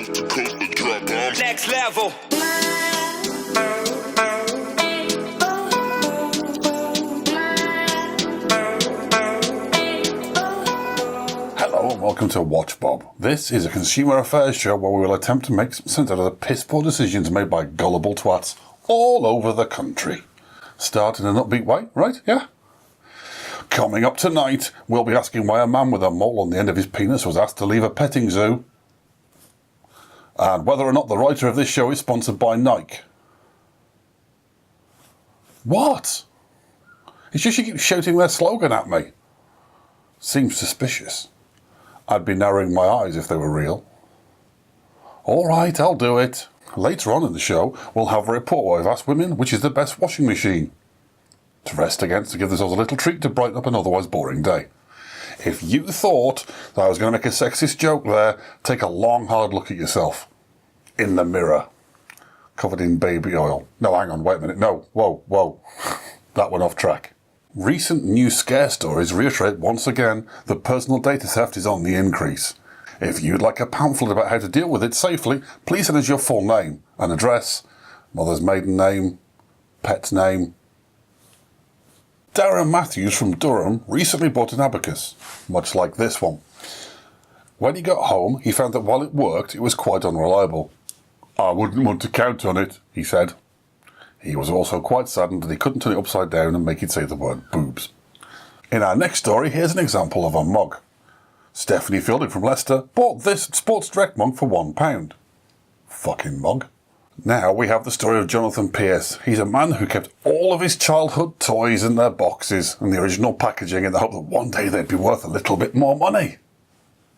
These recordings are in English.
Next level. Hello and welcome to WatchBob. This is a consumer affairs show where we will attempt to make some sense out of the piss-poor decisions made by gullible twats all over the country. Start in an upbeat way, right? Yeah? Coming up tonight, we'll be asking why a man with a mole on the end of his penis was asked to leave a petting zoo. And whether or not the writer of this show is sponsored by Nike. What? It's just you keep shouting their slogan at me. Seems suspicious. I'd be narrowing my eyes if they were real. Alright, I'll do it. Later on in the show, we'll have a report where I've asked women which is the best washing machine to rest against to give themselves a little treat to brighten up an otherwise boring day. If you thought that I was going to make a sexist joke there, take a long hard look at yourself. In the mirror. Covered in baby oil. No, hang on, wait a minute. No, whoa. That went off track. Recent news scare stories reiterate once again that personal data theft is on the increase. If you'd like a pamphlet about how to deal with it safely, please send us your full name and address, mother's maiden name, pet's name. Darren Matthews from Durham recently bought an abacus, much like this one. When he got home, he found that while it worked, it was quite unreliable. I wouldn't want to count on it, he said. He was also quite saddened that he couldn't turn it upside down and make it say the word boobs. In our next story, here's an example of a mug. Stephanie Fielding from Leicester bought this Sports Direct mug for £1. Fucking mug. Now we have the story of Jonathan Pierce. He's a man who kept all of his childhood toys in their boxes and the original packaging in the hope that one day they'd be worth a little bit more money.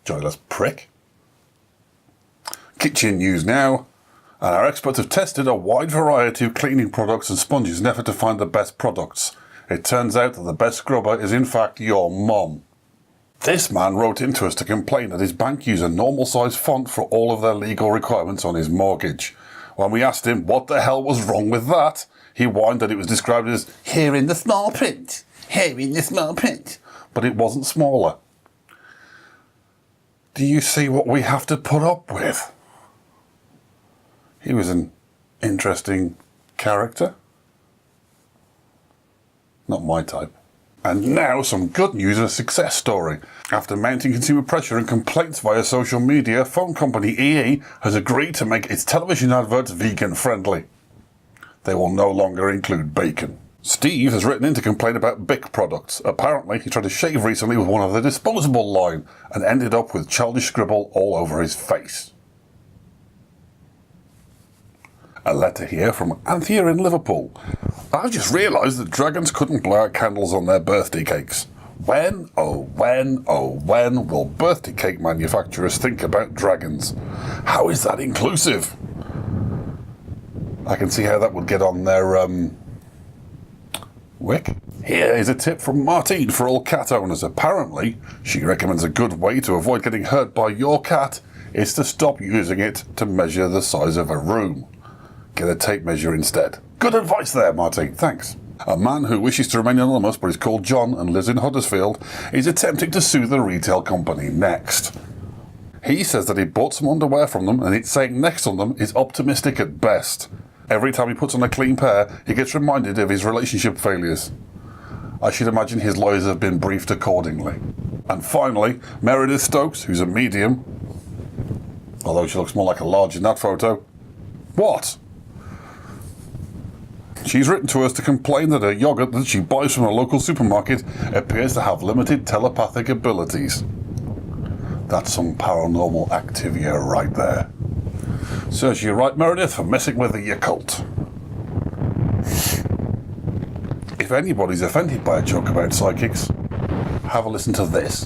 Joyless prick. Kitchen news now. And our experts have tested a wide variety of cleaning products and sponges in an effort to find the best products. It turns out that the best scrubber is in fact your mom. This man wrote into us to complain that his bank used a normal size font for all of their legal requirements on his mortgage. When we asked him what the hell was wrong with that, he whined that it was described as here in the small print, but it wasn't smaller. Do you see what we have to put up with? He was an interesting character. Not my type. And now some good news and a success story. After mounting consumer pressure and complaints via social media, phone company EE has agreed to make its television adverts vegan friendly. They will no longer include bacon. Steve has written in to complain about Bic products. Apparently he tried to shave recently with one of the disposable line and ended up with childish scribble all over his face. A letter here from Anthea in Liverpool. I've just realised that dragons couldn't blow out candles on their birthday cakes. When will birthday cake manufacturers think about dragons? How is that inclusive? I can see how that would get on their, wick. Here is a tip from Martine for all cat owners. Apparently, she recommends a good way to avoid getting hurt by your cat is to stop using it to measure the size of a room. Get a tape measure instead. Good advice there, Martine. Thanks. A man who wishes to remain anonymous but is called John and lives in Huddersfield is attempting to sue the retail company Next. He says that he bought some underwear from them and it's saying Next on them is optimistic at best. Every time he puts on a clean pair, he gets reminded of his relationship failures. I should imagine his lawyers have been briefed accordingly. And finally, Meredith Stokes, who's a medium, although she looks more like a large in that photo. What? She's written to us to complain that her yogurt that she buys from a local supermarket appears to have limited telepathic abilities. That's some paranormal activia right there. Serves you right, Meredith, for messing with the occult. If anybody's offended by a joke about psychics, have a listen to this.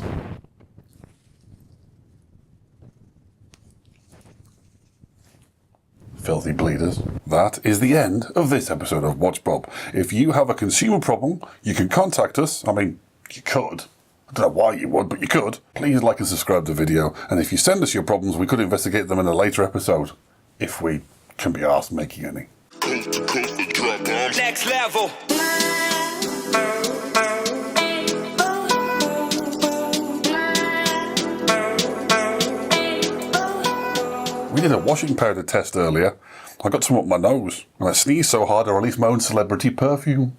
Filthy bleeders. That is the end of this episode of WatchBob. If you have a consumer problem, you can contact us. I mean, you could. I don't know why you would, but you could. Please like and subscribe to the video. And if you send us your problems, we could investigate them in a later episode. If we can be asked making any. Next level. We did a washing powder test earlier. I got some up my nose, and I sneezed so hard I released my own celebrity perfume.